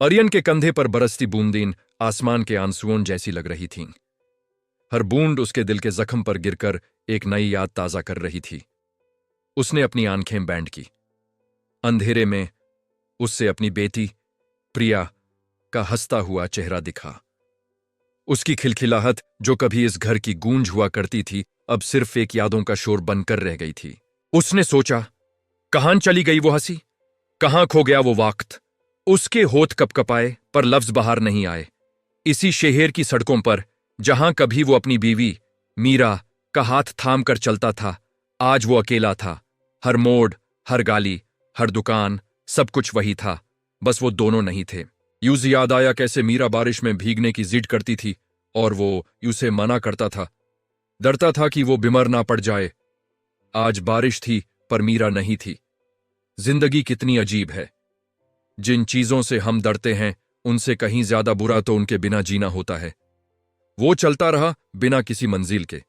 आर्यन के कंधे पर बरसती बूंदें आसमान के आंसुओं जैसी लग रही थीं। हर बूंद उसके दिल के जख्म पर गिरकर एक नई याद ताजा कर रही थी। उसने अपनी आंखें बैंड की। अंधेरे में उससे अपनी बेटी प्रिया का हंसता हुआ चेहरा दिखा। उसकी खिलखिलाहट, जो कभी इस घर की गूंज हुआ करती थी, अब सिर्फ एक यादों का शोर बनकर रह गई थी। उसने सोचा, कहां चली गई वो हंसी, कहां खो गया वो वक्त। उसके होठ कपकपाए पर लफ्ज बाहर नहीं आए। इसी शहर की सड़कों पर, जहां कभी वो अपनी बीवी मीरा का हाथ थाम कर चलता था, आज वो अकेला था। हर मोड़, हर गाली, हर दुकान, सब कुछ वही था, बस वो दोनों नहीं थे। यूज याद आया कैसे मीरा बारिश में भीगने की जिद करती थी और वो उसे मना करता था। डरता था कि वो बीमार ना पड़ जाए। आज बारिश थी पर मीरा नहीं थी। जिंदगी कितनी अजीब है। जिन चीजों से हम डरते हैं, उनसे कहीं ज्यादा बुरा तो उनके बिना जीना होता है। वो चलता रहा बिना किसी मंजिल के।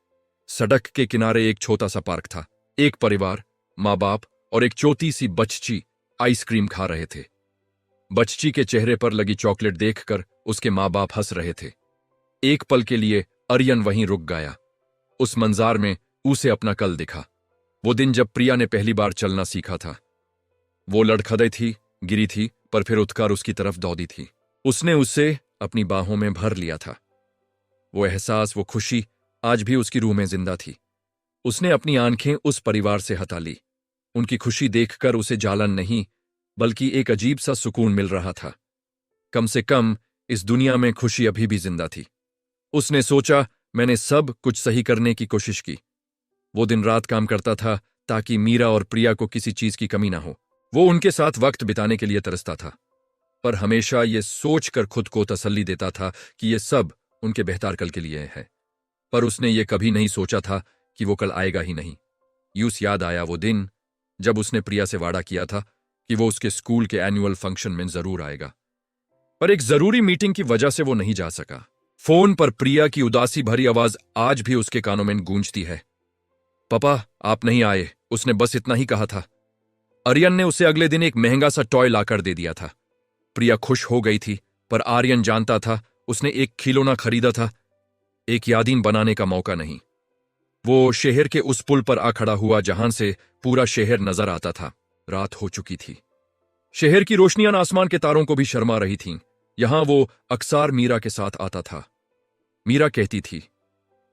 सड़क के किनारे एक छोटा सा पार्क था। एक परिवार, माँ बाप और एक छोटी सी बच्ची आइसक्रीम खा रहे थे। बच्ची के चेहरे पर लगी चॉकलेट देखकर उसके माँ बाप हंस रहे थे। एक पल के लिए आर्यन वहीं रुक गया। उस मंजार में उसे अपना कल दिखा। वो दिन जब प्रिया ने पहली बार चलना सीखा था। वो लड़खड़े थी, गिरी थी, पर फिर उठकर उसकी तरफ दौड़ी थी। उसने उसे अपनी बाहों में भर लिया था। वो एहसास, वो खुशी आज भी उसकी रूह में जिंदा थी। उसने अपनी आंखें उस परिवार से हटा ली। उनकी खुशी देखकर उसे जालन नहीं, बल्कि एक अजीब सा सुकून मिल रहा था। कम से कम इस दुनिया में खुशी अभी भी जिंदा थी। उसने सोचा, मैंने सब कुछ सही करने की कोशिश की। वो दिन रात काम करता था ताकि मीरा और प्रिया को किसी चीज की कमी ना हो। वो उनके साथ वक्त बिताने के लिए तरसता था, पर हमेशा ये सोचकर खुद को तसल्ली देता था कि ये सब उनके बेहतर कल के लिए है। पर उसने ये कभी नहीं सोचा था कि वो कल आएगा ही नहीं। यूस याद आया वो दिन जब उसने प्रिया से वादा किया था कि वो उसके स्कूल के एनुअल फंक्शन में जरूर आएगा, पर एक जरूरी मीटिंग की वजह से वो नहीं जा सका। फोन पर प्रिया की उदासी भरी आवाज आज भी उसके कानों में गूंजती है। पापा, आप नहीं आए, उसने बस इतना ही कहा था। आर्यन ने उसे अगले दिन एक महंगा सा टॉय लाकर दे दिया था। प्रिया खुश हो गई थी, पर आर्यन जानता था उसने एक खिलौना खरीदा था, एक यादीन बनाने का मौका नहीं। वो शहर के उस पुल पर आ खड़ा हुआ जहां से पूरा शहर नजर आता था। रात हो चुकी थी। शहर की रोशनियां आसमान के तारों को भी शर्मा रही थीं। यहां वो अक्सर मीरा के साथ आता था। मीरा कहती थी,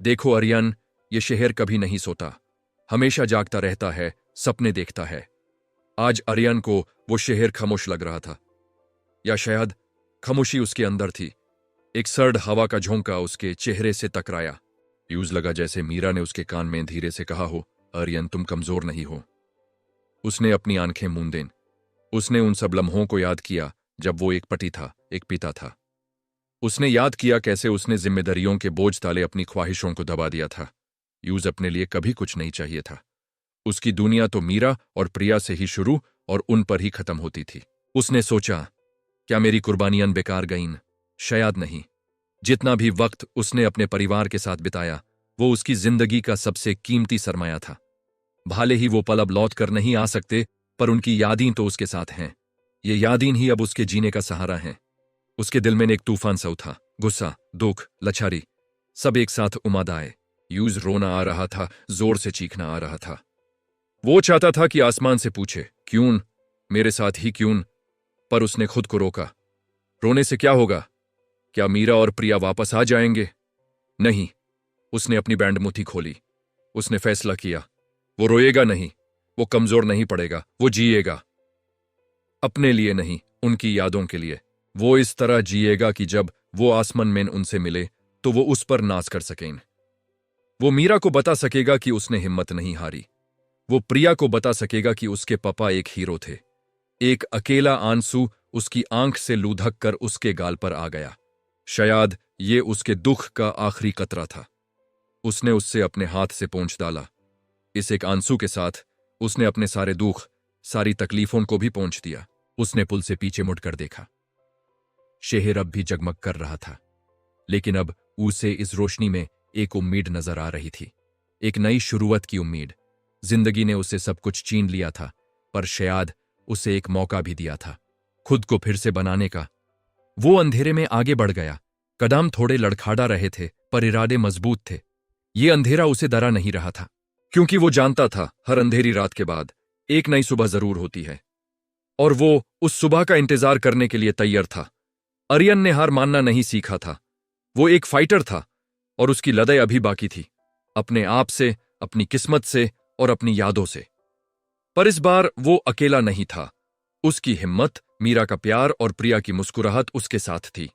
देखो आर्यन, ये शहर कभी नहीं सोता, हमेशा जागता रहता है, सपने देखता है। आज आर्यन को वो शहर खामोश लग रहा था, या शायद खामोशी उसके अंदर थी। एक सर्द हवा का झोंका उसके चेहरे से टकराया। यूज लगा जैसे मीरा ने उसके कान में धीरे से कहा हो, आर्यन, तुम कमजोर नहीं हो। उसने अपनी आंखें मूंदें। उसने उन सब लम्हों को याद किया जब वो एक पति था, एक पिता था। उसने याद किया कैसे उसने जिम्मेदारियों के बोझ ताले अपनी ख्वाहिशों को दबा दिया था। यूज अपने लिए कभी कुछ नहीं चाहिए था। उसकी दुनिया तो मीरा और प्रिया से ही शुरू और उन पर ही खत्म होती थी। उसने सोचा, क्या मेरी कुर्बानियां बेकार गईं? शायद नहीं। जितना भी वक्त उसने अपने परिवार के साथ बिताया, वो उसकी जिंदगी का सबसे कीमती सरमाया था। भले ही वो पल अब लौट कर नहीं आ सकते, पर उनकी यादें तो उसके साथ हैं। ये यादें ही अब उसके जीने का सहारा हैं। उसके दिल में एक तूफान सा उठा। गुस्सा, दुख, लछारी, सब एक साथ उमड़ आए। यूज रोना आ रहा था, जोर से चीखना आ रहा था। वो चाहता था कि आसमान से पूछे, क्यों, मेरे साथ ही क्यों? पर उसने खुद को रोका। रोने से क्या होगा? क्या मीरा और प्रिया वापस आ जाएंगे? नहीं। उसने अपनी बैंड मुट्ठी खोली। उसने फैसला किया, वो रोएगा नहीं, वो कमजोर नहीं पड़ेगा, वो जिएगा। अपने लिए नहीं, उनकी यादों के लिए। वो इस तरह जिएगा कि जब वो आसमान में उनसे मिले तो वो उस पर नाच कर सकें। वो मीरा को बता सकेगा कि उसने हिम्मत नहीं हारी। वो प्रिया को बता सकेगा कि उसके पापा एक हीरो थे। एक अकेला आंसू उसकी आंख से लुढ़क कर उसके गाल पर आ गया। शायद ये उसके दुख का आखिरी कतरा था। उसने उससे अपने हाथ से पोंछ डाला। इस एक आंसू के साथ उसने अपने सारे दुख, सारी तकलीफों को भी पोंछ दिया। उसने पुल से पीछे मुड़कर देखा। शहर अब भी जगमग कर रहा था, लेकिन अब उसे इस रोशनी में एक उम्मीद नजर आ रही थी, एक नई शुरुआत की उम्मीद। जिंदगी ने उसे सब कुछ छीन लिया था, पर शायद उसे एक मौका भी दिया था, खुद को फिर से बनाने का। वो अंधेरे में आगे बढ़ गया। कदम थोड़े लड़खड़ा रहे थे, पर इरादे मजबूत थे। ये अंधेरा उसे डरा नहीं रहा था, क्योंकि वो जानता था हर अंधेरी रात के बाद एक नई सुबह जरूर होती है, और वो उस सुबह का इंतजार करने के लिए तैयार था। आर्यन ने हार मानना नहीं सीखा था। वो एक फाइटर था, और उसकी लड़ाई अभी बाकी थी, अपने आप से, अपनी किस्मत से और अपनी यादों से। पर इस बार वो अकेला नहीं था। उसकी हिम्मत, मीरा का प्यार और प्रिया की मुस्कुराहट उसके साथ थी।